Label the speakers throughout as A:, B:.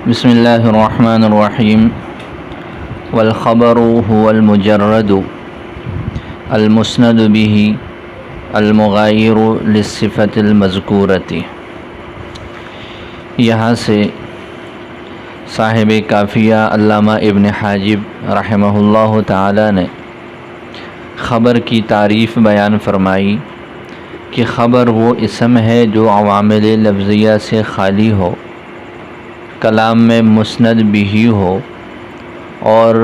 A: بسم اللہ الرحمن الرحیم والخبر هو المجرد المسند به المغایر للصفة المذکورة۔ یہاں سے صاحب کافیہ علامہ ابن حاجب رحمہ اللہ تعالی نے خبر کی تعریف بیان فرمائی کہ خبر وہ اسم ہے جو عوامل لفظیہ سے خالی ہو، کلام میں مسند بھی ہو اور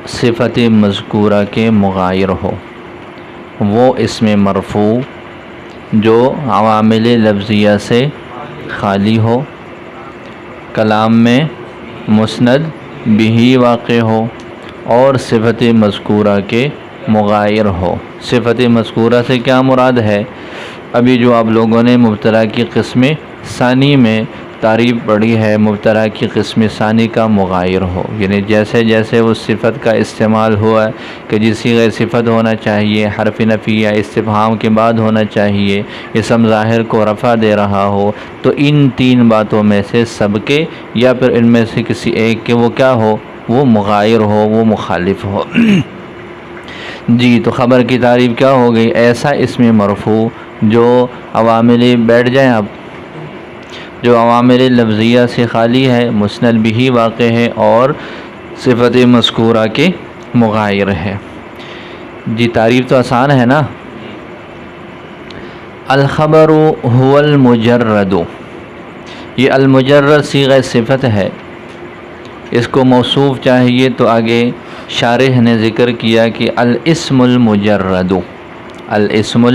A: صفت مذکورہ کے مغایر ہو۔ وہ اسم مرفوع جو عوامل لفظیہ سے خالی ہو، کلام میں مسند بھی واقع ہو اور صفت مذکورہ کے مغایر ہو۔ صفت مذکورہ سے کیا مراد ہے؟ ابھی جو آپ لوگوں نے مبتدا کی قسم ثانی میں تعریف پڑھی ہے، مبتدا کی قسم ثانی کا مغایر ہو، یعنی جیسے جیسے اس صفت کا استعمال ہوا کہ جس صیغہ صفت ہونا چاہیے، حرف نفی یا استفہام کے بعد ہونا چاہیے، اسم ظاہر کو رفع دے رہا ہو، تو ان تین باتوں میں سے سب کے یا پھر ان میں سے کسی ایک کے وہ کیا ہو؟ وہ مغایر ہو، وہ مخالف ہو۔ جی تو خبر کی تعریف کیا ہو گئی؟ ایسا اسم مرفوع جو عوامل بیٹھ جائیں آپ، جو عوامل لفظیہ سے خالی ہے، مسند بھی واقع ہے اور صفت مذکورہ کے مغایر ہے۔ جی تعریف تو آسان ہے نا۔ الخبر هو المجرد، یہ المجرد صیغہ صفت ہے، اس کو موصوف چاہیے تو آگے شارح نے ذکر کیا کہ الاسم المجرد، الاسم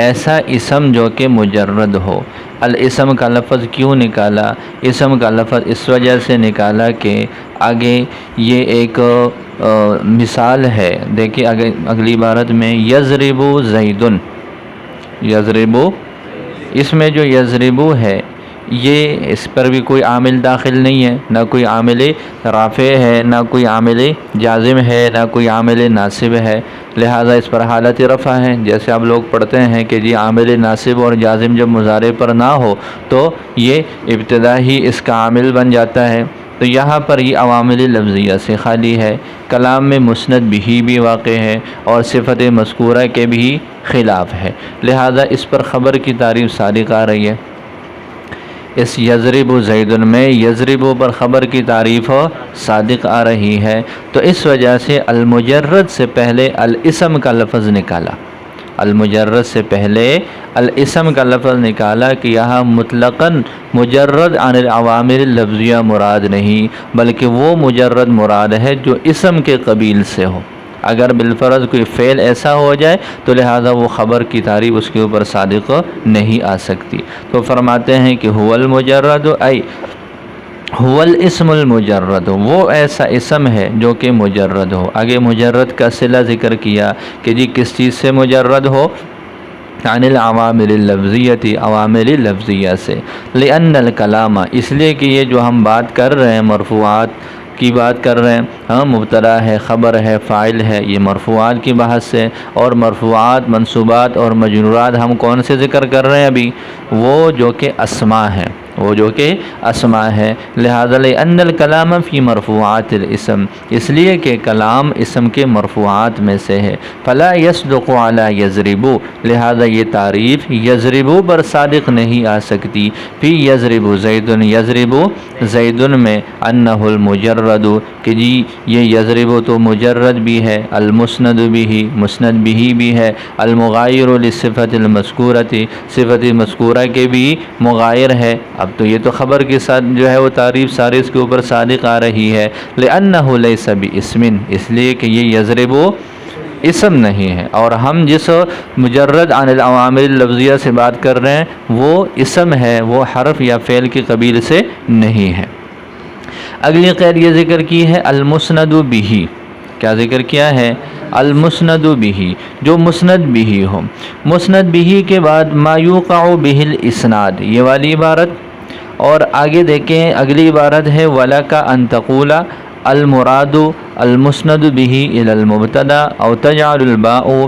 A: ایسا اسم جو کہ مجرد ہو۔ الاسم کا لفظ کیوں نکالا؟ اسم کا لفظ اس وجہ سے نکالا کہ آگے یہ ایک مثال ہے، دیکھیں اگلی عبارت میں یضرب زیدن، یضرب، اس میں جو یضرب ہے یہ اس پر بھی کوئی عامل داخل نہیں ہے، نہ کوئی عامل رافع ہے، نہ کوئی عامل جازم ہے، نہ کوئی عامل ناصب ہے، لہذا اس پر حالت رفع ہے۔ جیسے آپ لوگ پڑھتے ہیں کہ جی عامل ناصب اور جازم جب مضارع پر نہ ہو تو یہ ابتدا ہی اس کا عامل بن جاتا ہے، تو یہاں پر یہ عوامل لفظیہ سے خالی ہے، کلام میں مسند بھی واقع ہے اور صفت مذکورہ کے بھی خلاف ہے، لہذا اس پر خبر کی تعریف صادق آ رہی ہے۔ اس یضرب زیدن میں یضرب پر خبر کی تعریف صادق آ رہی ہے، تو اس وجہ سے المجرد سے پہلے الاسم کا لفظ نکالا، المجرد سے پہلے الاسم کا لفظ نکالا کہ یہاں مطلقاً مجرد عن العوامل لفظیہ مراد نہیں، بلکہ وہ مجرد مراد ہے جو اسم کے قبیل سے ہو۔ اگر بالفرض کوئی فعل ایسا ہو جائے تو لہذا وہ خبر کی تعریف اس کے اوپر صادق نہیں آ سکتی۔ تو فرماتے ہیں کہ هو المجرد ای هو الاسم المجرد، وہ ایسا اسم ہے جو کہ مجرد ہو۔ آگے مجرد کا صلہ ذکر کیا کہ جی کس چیز سے مجرد ہو؟ عن العوامل اللفظیۃ، عوامل لفظیہ سے، لأن الکلام، اس لیے کہ یہ جو ہم بات کر رہے ہیں مرفوعات کی بات کر رہے ہیں، مبتدا ہے، خبر ہے، فاعل ہے، یہ مرفوعات کی بحث سے، اور مرفوعات، منصوبات اور مجرورات ہم کون سے ذکر کر رہے ہیں ابھی؟ وہ جو کہ اسماء ہیں، وہ جو کہ اسماء ہے، لہذا لأن الکلام فی مرفوعات الاسم، اس لیے کہ کلام اسم کے مرفوعات میں سے ہے، فلا یصدق علی یضرب، لہذا یہ تعریف یضرب پر صادق نہیں آ سکتی، فی یضرب زیدن، یضرب زیدن میں انہ المجرد، کہ جی یہ یضرب تو مجرد بھی ہے، المسند بھی، مسند بھی ہے، المغایر للصفۃ المذکورۃ، صفت مذکورہ کے بھی مغایر ہے۔ اب تو یہ تو خبر کے ساتھ جو ہے وہ تعریف سارے اس کے اوپر صادق آ رہی ہے، لأنہ لیس باسم، اس لیے کہ یہ یضرب اسم نہیں ہے، اور ہم جس مجرد عن العوامل لفظیہ سے بات کر رہے ہیں وہ اسم ہے، وہ حرف یا فعل کی قبیل سے نہیں ہے۔ اگلی قید یہ ذکر کی ہے المسند بھی، کیا ذکر کیا ہے؟ المسند بھی، جو مسند بھی ہو۔ مسند بھی کے بعد ما یوقع بہ الاسناد، یہ والی عبارت، اور آگے دیکھیں اگلی عبارت ہے وَلَكَ أَن تَقُولَ الْمُرَادُ الْمُسْنَدُ بِهِ إِلَى الْمُبْتَدَى أَوْ تَجْعَلُ الْبَاءُ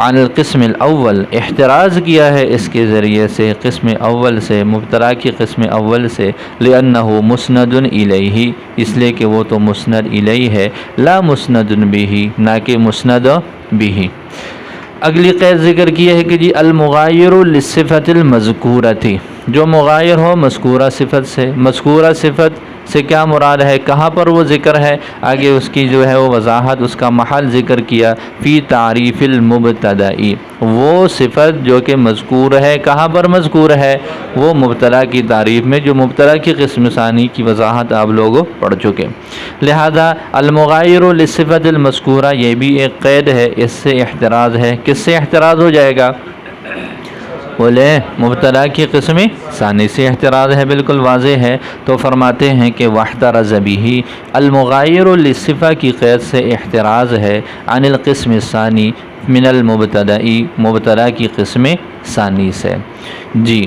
A: عن القسم الاول، احتراز کیا ہے اس کے ذریعے سے قسم اول سے، مبتدا کی قسم اول سے، لأنه مسند الیہ، اس لیے کہ وہ تو مسند الیہ ہے، لا مسند بہ، نہ کہ مسند بہ۔ اگلی قید ذکر کی ہے کہ جی المغایر للصفۃ المذکورۃ، جو مغایر ہو مذکورہ صفت سے۔ مذکورہ صفت سے کیا مراد ہے، کہاں پر وہ ذکر ہے، آگے اس کی جو ہے وہ وضاحت، اس کا محل ذکر کیا، فی تعریف المبتدائی، وہ صفت جو کہ مذکور ہے، کہاں پر مذکور ہے، وہ مبتدا کی تعریف میں، جو مبتدا کی قسم ثانی کی وضاحت آپ لوگ پڑھ چکے۔ لہذا المغایر للصفۃ المذکورہ یہ بھی ایک قید ہے، اس سے احتراز ہے۔ کس سے احتراز ہو جائے گا، بولے مبتدا کی قسم ثانی سے احتراز ہے، بالکل واضح ہے۔ تو فرماتے ہیں کہ واحترز بہ، المغایر للصفہ کی قید سے احتراز ہے، عن القسم الثانی من المبتدائی، مبتدا کی قسم ثانی سے۔ جی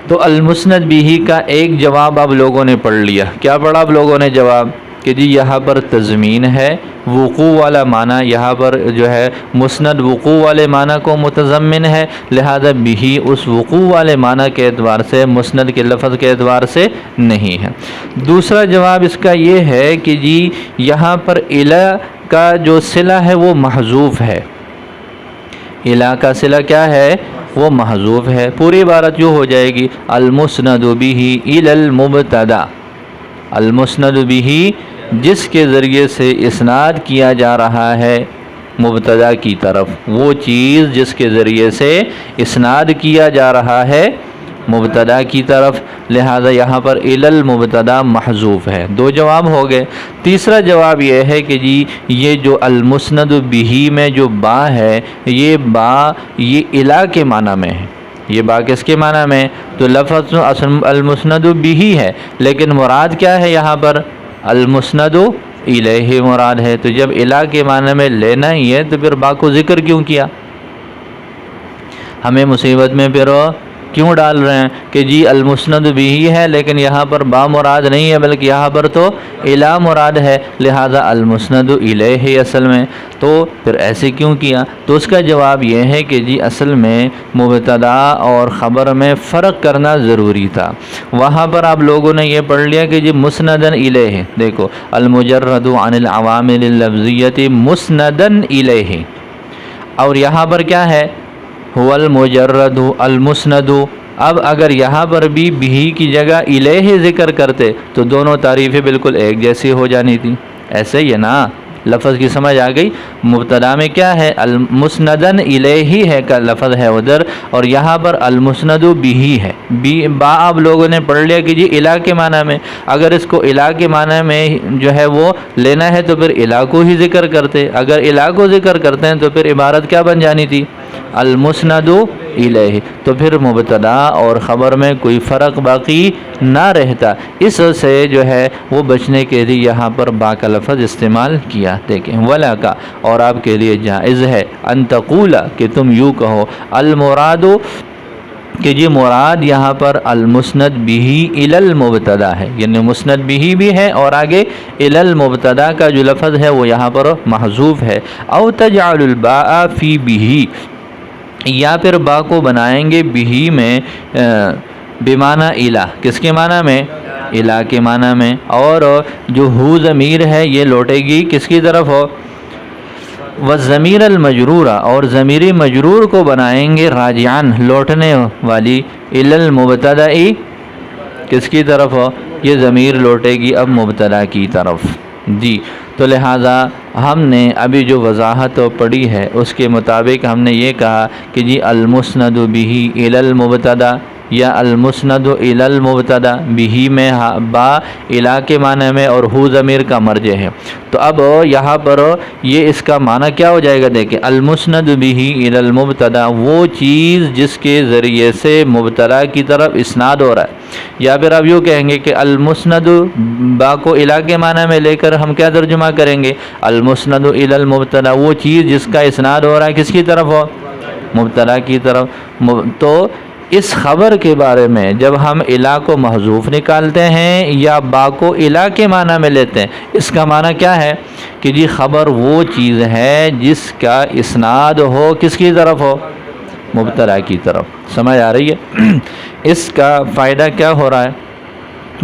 A: تو المسند بہ کا ایک جواب آپ لوگوں نے پڑھ لیا، کیا پڑھا آپ لوگوں نے جواب، کہ جی یہاں پر تضمین ہے، وقوع والا معنی یہاں پر جو ہے مسند وقوع والے معنی کو متضمن ہے، لہذا بھی اس وقوع والے معنی کے اعتبار سے مسند کے لفظ کے اعتبار سے نہیں ہے۔ دوسرا جواب اس کا یہ ہے کہ جی یہاں پر الی کا جو صلہ ہے وہ محذوف ہے، الی کا صلہ کیا ہے، وہ محذوف ہے۔ پوری عبارت یوں ہو جائے گی المسند بہ الی المبتدا، المسند بہ جس کے ذریعے سے اسناد کیا جا رہا ہے مبتدا کی طرف، وہ چیز جس کے ذریعے سے اسناد کیا جا رہا ہے مبتدا کی طرف، لہذا یہاں پر الی المبتدا محذوف ہے۔ دو جواب ہو گئے۔ تیسرا جواب یہ ہے کہ جی یہ جو المسند بہ میں جو با ہے، یہ با یہ الی کے معنی میں ہے، یہ با کس کے معنی میں، تو لفظ المسند بہ ہے، لیکن مراد کیا ہے یہاں پر، المسند الیہ مراد ہے۔ تو جب الی کے معنی میں لینا ہی ہے تو پھر با کو ذکر کیوں کیا، ہمیں مصیبت میں پھر کیوں ڈال رہے ہیں کہ جی المسند بہ ہے لیکن یہاں پر با مراد نہیں ہے بلکہ یہاں پر تو الی مراد ہے، لہذا المسند الیہ اصل میں، تو پھر ایسے کیوں کیا، تو اس کا جواب یہ ہے کہ جی اصل میں مبتدا اور خبر میں فرق کرنا ضروری تھا۔ وہاں پر آپ لوگوں نے یہ پڑھ لیا کہ جی مسندن الیہ، دیکھو المجرد عن العوامل اللفظیۃ مسندن الیہ، اور یہاں پر کیا ہے هو المجرد المسند۔ اب اگر یہاں پر بھی کی جگہ الیہ ذکر کرتے تو دونوں تعریفیں بالکل ایک جیسی ہو جانی تھی، ایسے ہی ہے نا، لفظ کی سمجھ آ گئی، مبتدا میں کیا ہے المسندن الیہ ہے کا لفظ ہے ادھر، اور یہاں پر المسند بہ ہے، با آپ لوگوں نے پڑھ لیا کہ جی الی کے معنی میں، اگر اس کو الی کے معنی میں جو ہے وہ لینا ہے تو پھر الی کو ہی ذکر کرتے، اگر الی کو ذکر کرتے ہیں تو پھر عبارت کیا بن جانی تھی، المسند الیہ، تو پھر مبتدا اور خبر میں کوئی فرق باقی نہ رہتا، اس سے جو ہے وہ بچنے کے لیے یہاں پر با کا لفظ استعمال کیا۔ دیکھیں ولا کا، اور آپ کے لیے جائز ہے ان تقول کہ تم یوں کہو المراد کہ جی مراد یہاں پر المسند بہ الی المبتدا ہے، یعنی مسند بہ بھی ہے اور آگے الی المبتدا کا جو لفظ ہے وہ یہاں پر محذوف ہے، او تجعل الباء فی بہ، یا پھر با کو بنائیں گے بہ میں بمعنی الی، کس کے معنی میں، الی کے معنی میں، اور جو ہو ضمیر ہے یہ لوٹے گی کس کی طرف ہو، والضمیر المجرور، اور ضمیر مجرور کو بنائیں گے راجعان لوٹنے والی، الی المبتدا کس کی طرف ہو، یہ ضمیر لوٹے گی اب مبتدا کی طرف۔ جی تو لہٰذا ہم نے ابھی جو وضاحت پڑھی ہے اس کے مطابق ہم نے یہ کہا کہ جی المسند بہ الی المبتدا یا المسند الی المبتدا، بہ میں با الی کے معنی میں اور ہو ضمیر کا مرجع ہے، تو اب یہاں پر یہ اس کا معنی کیا ہو جائے گا، دیکھیں المسند بہ الی المبتدا وہ چیز جس کے ذریعے سے مبتدا کی طرف اسناد ہو رہا ہے، یا پھر آپ یوں کہیں گے کہ المسند با کو الی کے معنی میں لے کر ہم کیا ترجمہ کریں گے، المسند الی المبتدا وہ چیز جس کا اسناد ہو رہا ہے کس کی طرف ہو، مبتدا کی طرف، تو اس خبر کے بارے میں جب ہم الا کو محذوف نکالتے ہیں یا با کو الا کے معنی میں لیتے ہیں، اس کا معنی کیا ہے کہ جی خبر وہ چیز ہے جس کا اسناد ہو کس کی طرف ہو، مبتدا کی طرف. سمجھ آ رہی ہے؟ اس کا فائدہ کیا ہو رہا ہے،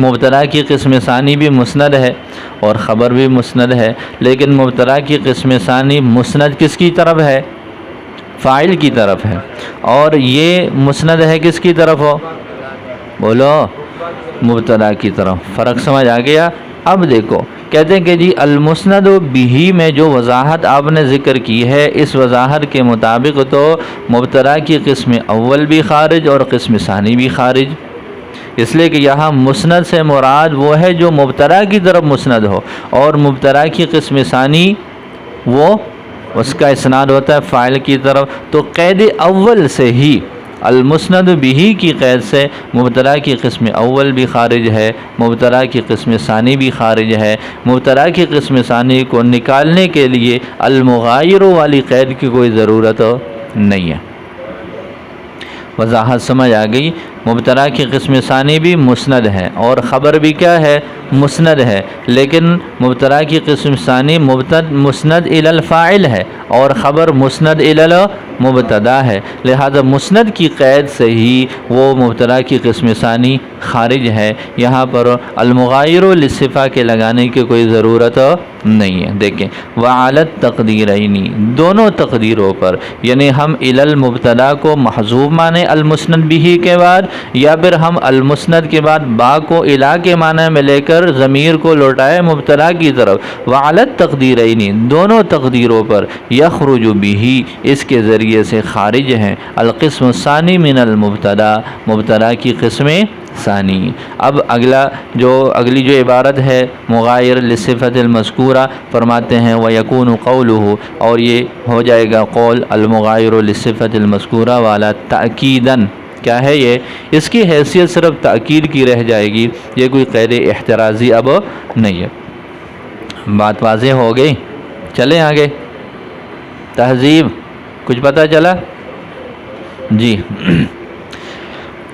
A: مبتدا کی قسم ثانی بھی مسند ہے اور خبر بھی مسند ہے، لیکن مبتدا کی قسم ثانی مسند کس کی طرف ہے، فاعل کی طرف ہے، اور یہ مسند ہے کس کی طرف ہو، بولو، مبتدا کی طرف. فرق سمجھ آ گیا؟ اب دیکھو کہتے ہیں کہ جی المسند بہ میں جو وضاحت آپ نے ذکر کی ہے، اس وضاحت کے مطابق تو مبتدا کی قسم اول بھی خارج اور قسم ثانی بھی خارج، اس لیے کہ یہاں مسند سے مراد وہ ہے جو مبتدا کی طرف مسند ہو، اور مبتدا کی قسم ثانی وہ اس کا اسناد ہوتا ہے فاعل کی طرف. تو قید اول سے ہی المسند بہ کی قید سے مبتدا کی قسم اول بھی خارج ہے، مبتدا کی قسم ثانی بھی خارج ہے. مبتدا کی قسم ثانی کو نکالنے کے لیے المغایر والی قید کی کوئی ضرورت نہیں ہے. وضاحت سمجھ آ گئی؟ مبتدا کی قسم ثانی بھی مسند ہے اور خبر بھی کیا ہے، مسند ہے، لیکن مبتدا کی قسم ثانی مسند الی الفاعل ہے اور خبر مسند الی المبتدا ہے، لہذا مسند کی قید سے ہی وہ مبتدا کی قسم ثانی خارج ہے. یہاں پر المغایر للصفہ کے لگانے کی کوئی ضرورت نہیں ہے. دیکھیں وعلی التقدیرین، دونوں تقدیروں پر، یعنی ہم الی المبتدا کو محذوف مانے المسند بہ کے بعد، یا پھر ہم المسند کے بعد با کو الا کے معنی میں لے کر ضمیر کو لوٹائے مبتدا کی طرف. وعلی التقدیرین، دونوں تقدیروں پر، یخرج بہ، اس کے ذریعے سے خارج ہیں القسم الثانی من المبتدا، مبتدا کی قسم ثانی. اب اگلی جو عبارت ہے مغایر لصفت المذکورہ، فرماتے ہیں وَيَكُونُ قَوْلُهُ، اور یہ ہو جائے گا قول المغایر لصفت المذکورہ والا تأکیداً. کیا ہے یہ؟ اس کی حیثیت صرف تأکید کی رہ جائے گی، یہ کوئی قید احترازی اب نہیں ہے. بات واضح ہو گئی؟ چلیں آگے. تہذیب کچھ پتہ چلا؟ جی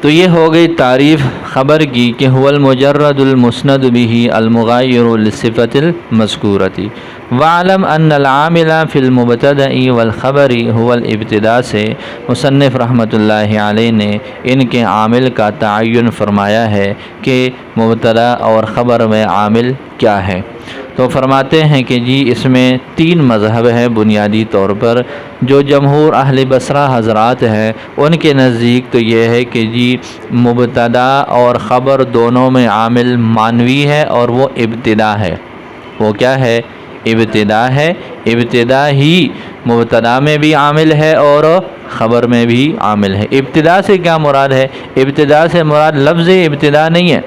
A: تو یہ ہو گئی تعریف خبر کی کہ هو المجرد المسند به المغایر للصفة المذکورة. وعلم ان العامل فی المبتدأ والخبر هو الابتداء سے مصنف رحمۃ اللہ علیہ نے ان کے عامل کا تعین فرمایا ہے کہ مبتدا اور خبر میں عامل کیا ہے. تو فرماتے ہیں کہ جی اس میں 3 مذہب ہے بنیادی طور پر. جو جمہور اہل بصرہ حضرات ہیں ان کے نزدیک تو یہ ہے کہ جی مبتدا اور خبر دونوں میں عامل مانوی ہے اور وہ ابتدا ہے. وہ کیا ہے؟ ابتدا ہے. ابتدا ہی مبتدا میں بھی عامل ہے اور خبر میں بھی عامل ہے. ابتدا سے کیا مراد ہے؟ ابتدا سے مراد لفظ ابتدا نہیں ہے.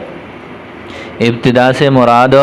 A: ابتدا سے مراد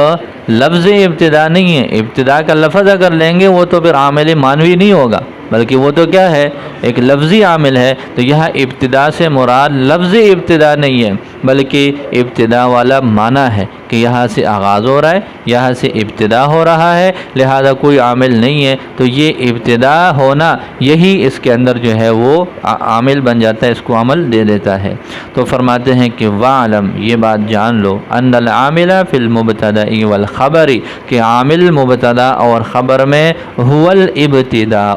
A: لفظ ابتدا نہیں ہے. ابتدا کا لفظ اگر لیں گے وہ تو پھر عامل مانوی نہیں ہوگا، بلکہ وہ تو کیا ہے؟ ایک لفظی عامل ہے. تو یہاں ابتدا سے مراد لفظ ابتدا نہیں ہے بلکہ ابتدا والا معنی ہے کہ یہاں سے آغاز ہو رہا ہے، یہاں سے ابتدا ہو رہا ہے، لہذا کوئی عامل نہیں ہے. تو یہ ابتدا ہونا یہی اس کے اندر جو ہے وہ عامل بن جاتا ہے، اس کو عمل دے دیتا ہے. تو فرماتے ہیں کہ وَعْلَمْ، یہ بات جان لو، ان العامل فی المبتدأ والخبر، کہ عامل مبتدا اور خبر میں هو الابتداء،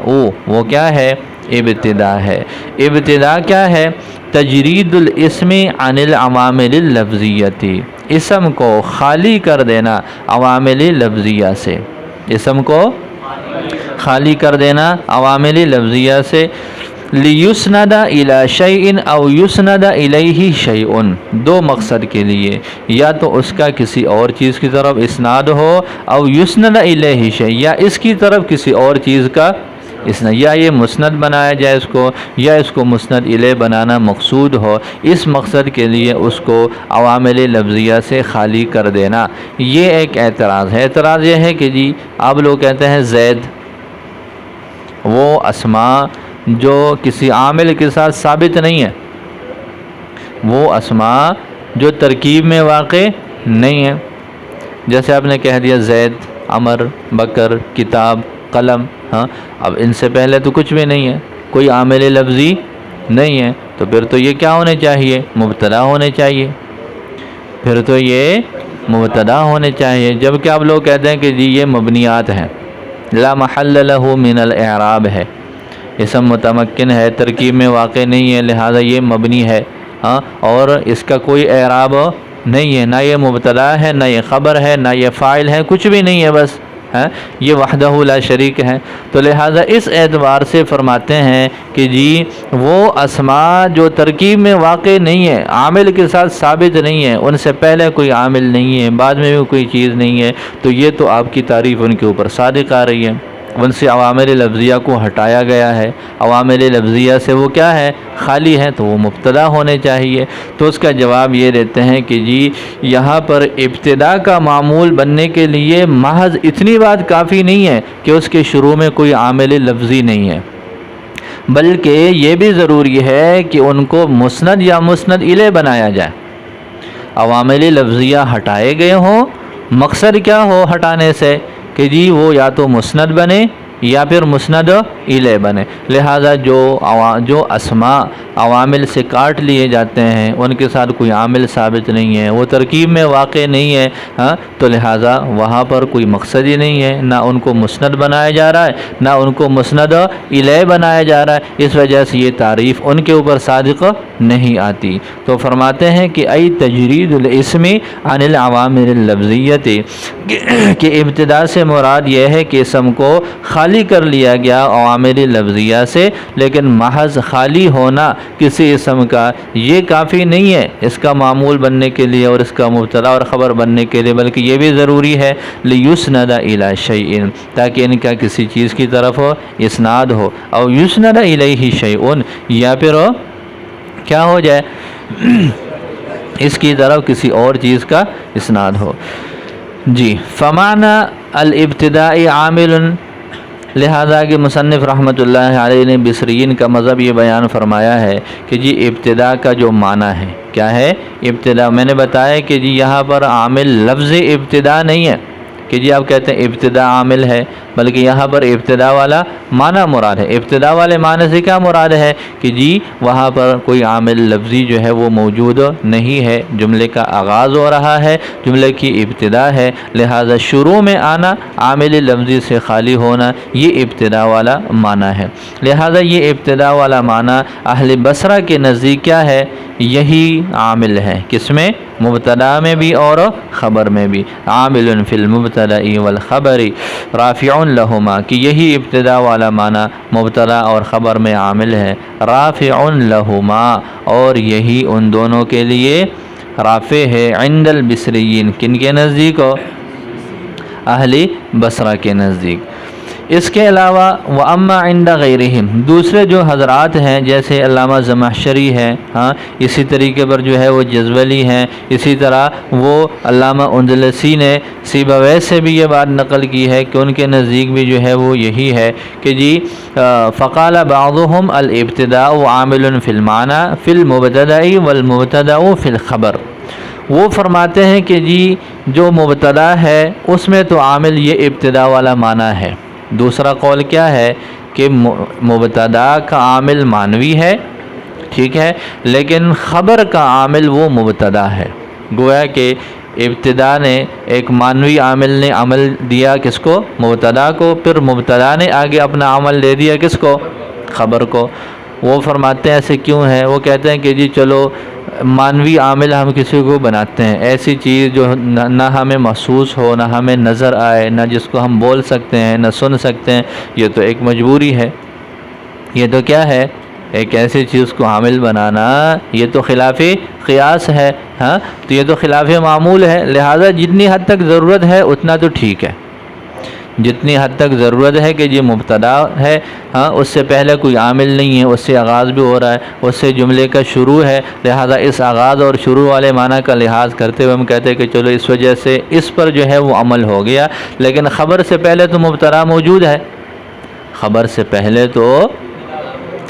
A: وہ کیا ہے؟ ابتدا ہے. ابتدا کیا ہے؟ تجرید الاسم عن العوامل اللفظیت، اسم کو خالی کر دینا عوامل لفظیہ سے. اسم کو خالی کر دینا عوامل لفظیہ سے. لیسند الی شیء او یسند الیہ شیء، 2 مقصد کے لیے، یا تو اس کا کسی اور چیز کی طرف اسناد ہو، او یسند الیہ شیء، یا اس کی طرف کسی اور چیز کا اسناد، یا یہ مسند بنایا جائے اس کو، یا اس کو مسند الیہ بنانا مقصود ہو. اس مقصد کے لیے اس کو عوامل لفظیہ سے خالی کر دینا. یہ ایک اعتراض ہے. اعتراض یہ ہے کہ جی آپ لوگ کہتے ہیں زید، وہ اسماء جو کسی عامل کے ساتھ ثابت نہیں ہے، وہ اسماء جو ترکیب میں واقع نہیں ہے. جیسے آپ نے کہہ دیا زید، عمر، بکر، کتاب، قلم. ہاں اب ان سے پہلے تو کچھ بھی نہیں ہے، کوئی عامل لفظی نہیں ہے تو پھر تو یہ کیا ہونے چاہیے؟ مبتدا ہونے چاہیے، پھر تو یہ مبتدا ہونے چاہیے۔ جبکہ آپ لوگ کہتے ہیں کہ جی یہ مبنیات ہیں، لا محل لہ من الاعراب ہے، اسم متمکن ہے، ترکیب میں واقع نہیں ہے، لہذا یہ مبنی ہے، ہاں، اور اس کا کوئی اعراب نہیں ہے، نہ یہ مبتدا ہے، نہ یہ خبر ہے، نہ یہ فاعل ہے، کچھ بھی نہیں ہے، بس یہ وحدہ لا شریک ہے۔ تو لہٰذا اس اعتبار سے فرماتے ہیں کہ جی وہ اسماء جو ترکیب میں واقع نہیں ہے، عامل کے ساتھ ثابت نہیں ہے، ان سے پہلے کوئی عامل نہیں ہے، بعد میں بھی کوئی چیز نہیں ہے، تو یہ تو آپ کی تعریف ان کے اوپر صادق آ رہی ہے۔ ان سے عوامل لفظیہ کو ہٹایا گیا ہے، عوامل لفظیہ سے وہ کیا ہے؟ خالی ہے، تو وہ مبتدا ہونے چاہیے۔ تو اس کا جواب یہ دیتے ہیں کہ جی یہاں پر ابتدا کا معمول بننے کے لیے محض اتنی بات کافی نہیں ہے کہ اس کے شروع میں کوئی عامل لفظی نہیں ہے، بلکہ یہ بھی ضروری ہے کہ ان کو مسند یا مسند الیہ بنایا جائے، عوامل لفظیہ ہٹائے گئے ہوں، مقصد کیا ہو ہٹانے سے کہ جی وہ یا تو مسند بنے یا پھر مسند الیہ بنے۔ لہذا جو اسماء عوامل سے کاٹ لیے جاتے ہیں، ان کے ساتھ کوئی عامل ثابت نہیں ہے، وہ ترکیب میں واقع نہیں ہے، تو لہذا وہاں پر کوئی مقصد ہی نہیں ہے، نہ ان کو مسند بنایا جا رہا ہے، نہ ان کو مسند الیہ بنایا جا رہا ہے، اس وجہ سے یہ تعریف ان کے اوپر صادق نہیں آتی۔ تو فرماتے ہیں کہ ای تجرید الاسم عن العوامل اللفظیت، کہ ابتدا سے مراد یہ ہے کہ اسم کو خالی کر لیا گیا عوامل لفظیہ سے، لیکن محض خالی ہونا کسی اسم کا یہ کافی نہیں ہے اس کا معمول بننے کے لیے اور اس کا مبتدا اور خبر بننے کے لیے، بلکہ یہ بھی ضروری ہے لیسند الی شیء، تاکہ ان کا کسی چیز کی طرف اسناد ہو، او یسند الیہ شیء، یا پھر کیا ہو جائے اس کی طرف کسی اور چیز کا اسناد ہو۔ جی فمعنی الابتداء عامل، لہذا کہ مصنف رحمۃ اللہ علیہ نے بصریین کا مذہب یہ بیان فرمایا ہے کہ جی ابتدا کا جو معنی ہے کیا ہے؟ ابتدا، میں نے بتایا کہ جی یہاں پر عامل لفظ ابتدا نہیں ہے کہ جی آپ کہتے ہیں ابتدا عامل ہے، بلکہ یہاں پر ابتدا والا معنی مراد ہے۔ ابتدا والے معنی سے کیا مراد ہے کہ جی وہاں پر کوئی عامل لفظی جو ہے وہ موجود نہیں ہے، جملے کا آغاز ہو رہا ہے، جملے کی ابتدا ہے، لہذا شروع میں آنا، عامل لفظی سے خالی ہونا، یہ ابتدا والا معنی ہے۔ لہذا یہ ابتدا والا معنی اہل بصرہ کے نزدیک کیا ہے؟ یہی عامل ہے، کس میں؟ مبتدا میں بھی اور خبر میں بھی۔ عامل فی المبتدا والخبر رافع لہما، کہ یہی ابتدا والا معنی مبتدا اور خبر میں عامل ہے، رافع لہما، اور یہی ان دونوں کے لیے رافع ہے، عند البصریین، کن کے نزدیک؟ اہل بصرہ کے نزدیک۔ اس کے علاوہ وَأَمَّا عِنْدَ غَيْرِهِمْ، دوسرے جو حضرات ہیں جیسے علامہ زمخشری ہیں، اسی طریقے پر جو ہے وہ جزولی ہیں، اسی طرح وہ علامہ اندلسی نے سیبویہ سے بھی یہ بات نقل کی ہے کہ ان کے نزدیک بھی جو ہے وہ یہی ہے کہ جی فقال بعضهم الابتداء عامل فی المعنى فی المبتدأ والمبتدأ فی الخبر، وہ فرماتے ہیں کہ جی جو مبتدا ہے اس میں تو عامل یہ ابتدا والا معنی ہے۔ دوسرا قول کیا ہے کہ مبتدا کا عامل معنوی ہے، ٹھیک ہے، لیکن خبر کا عامل وہ مبتدا ہے۔ گویا کہ ابتدا نے ایک معنوی عامل نے عمل دیا کس کو؟ مبتدا کو، پھر مبتدا نے آگے اپنا عمل دے دیا کس کو؟ خبر کو۔ وہ فرماتے ہیں ایسے کیوں ہے؟ وہ کہتے ہیں کہ جی چلو معنوی عامل ہم کسی کو بناتے ہیں، ایسی چیز جو نہ ہمیں محسوس ہو، نہ ہمیں نظر آئے، نہ جس کو ہم بول سکتے ہیں، نہ سن سکتے ہیں، یہ تو ایک مجبوری ہے، یہ تو کیا ہے؟ ایک ایسی چیز کو عامل بنانا، یہ تو خلاف قیاس ہے، تو یہ تو خلاف معمول ہے، لہذا جتنی حد تک ضرورت ہے اتنا تو ٹھیک ہے، جتنی حد تک ضرورت ہے کہ یہ مبتدا ہے، اس سے پہلے کوئی عامل نہیں ہے، اس سے آغاز بھی ہو رہا ہے، اس سے جملے کا شروع ہے، لہذا اس آغاز اور شروع والے معنی کا لحاظ کرتے ہوئے ہم کہتے ہیں کہ چلو اس وجہ سے اس پر جو ہے وہ عمل ہو گیا، لیکن خبر سے پہلے تو مبتدا موجود ہے، خبر سے پہلے تو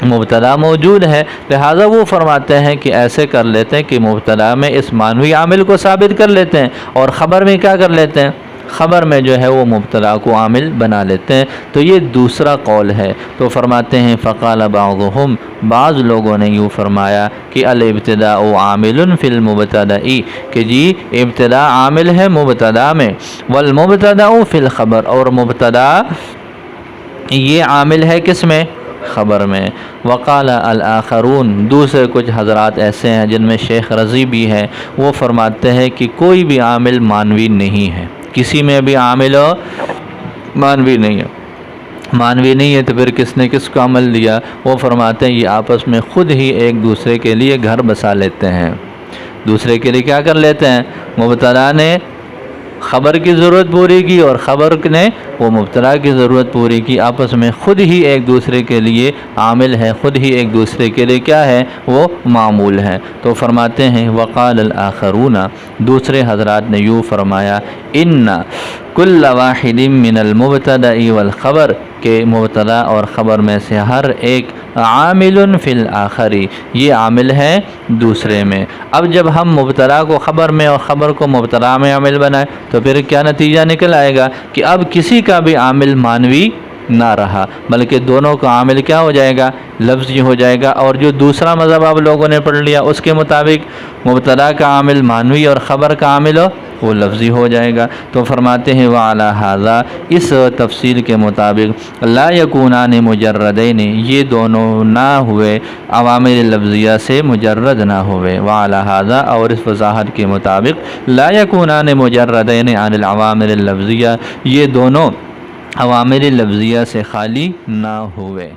A: مبتدا موجود ہے، لہذا وہ فرماتے ہیں کہ ایسے کر لیتے ہیں کہ مبتدا میں اس معنوی عامل کو ثابت کر لیتے ہیں اور خبر میں کیا کر لیتے ہیں؟ خبر میں جو ہے وہ مبتدا کو عامل بنا لیتے ہیں۔ تو یہ دوسرا قول ہے۔ تو فرماتے ہیں فقال بعضهم، بعض لوگوں نے یوں فرمایا کہ الابتداء عامل فی المبتدأ، کہ جی ابتدا عامل ہے مبتدا میں، والمبتدأ فی الخبر، اور مبتدا یہ عامل ہے کس میں؟ خبر میں۔ وقال الآخرون، دوسرے کچھ حضرات ایسے ہیں جن میں شیخ رضی بھی ہے، وہ فرماتے ہیں کہ کوئی بھی عامل مانوی نہیں ہے، کسی میں بھی عامل مانوی نہیں ہے۔ مانوی نہیں ہے تو پھر کس نے کس کو عمل دیا؟ وہ فرماتے ہیں یہ آپس میں خود ہی ایک دوسرے کے لیے گھر بسا لیتے ہیں۔ دوسرے کے لیے کیا کر لیتے ہیں؟ مبتدا نے خبر کی ضرورت پوری کی اور خبر نے وہ مبتدا کی ضرورت پوری کی، آپس میں خود ہی ایک دوسرے کے لیے عامل ہے، خود ہی ایک دوسرے کے لیے کیا ہے؟ وہ معمول ہے۔ تو فرماتے ہیں وقال الآخرون، دوسرے حضرات نے یوں فرمایا ان کل واحد من المبتدأ والخبر، کہ مبتدا اور خبر میں سے ہر ایک عامل فی الآخر، یہ عامل ہے دوسرے میں۔ اب جب ہم مبتدا کو خبر میں اور خبر کو مبتدا میں عامل بنائیں تو پھر کیا نتیجہ نکل آئے گا کہ اب کسی کا بھی عامل مانوی نہ رہا، بلکہ دونوں کا عامل کیا ہو جائے گا؟ لفظی ہو جائے گا۔ اور جو دوسرا مذہب آپ لوگوں نے پڑھ لیا اس کے مطابق مبتدا کا عامل مانوی اور خبر کا عامل وہ لفظی ہو جائے گا۔ تو فرماتے ہیں وعلی ھذا، اس تفصیل کے مطابق لا یکونان مجردین، یہ دونوں نہ ہوئے عوامل لفظیہ سے مجرد نہ ہوئے۔ وعلی ھذا، اور اس وضاحت کے مطابق لا یکونان مجردین عن العوامل اللفظیہ، یہ دونوں عوامل لفظیہ سے خالی نہ ہوئے۔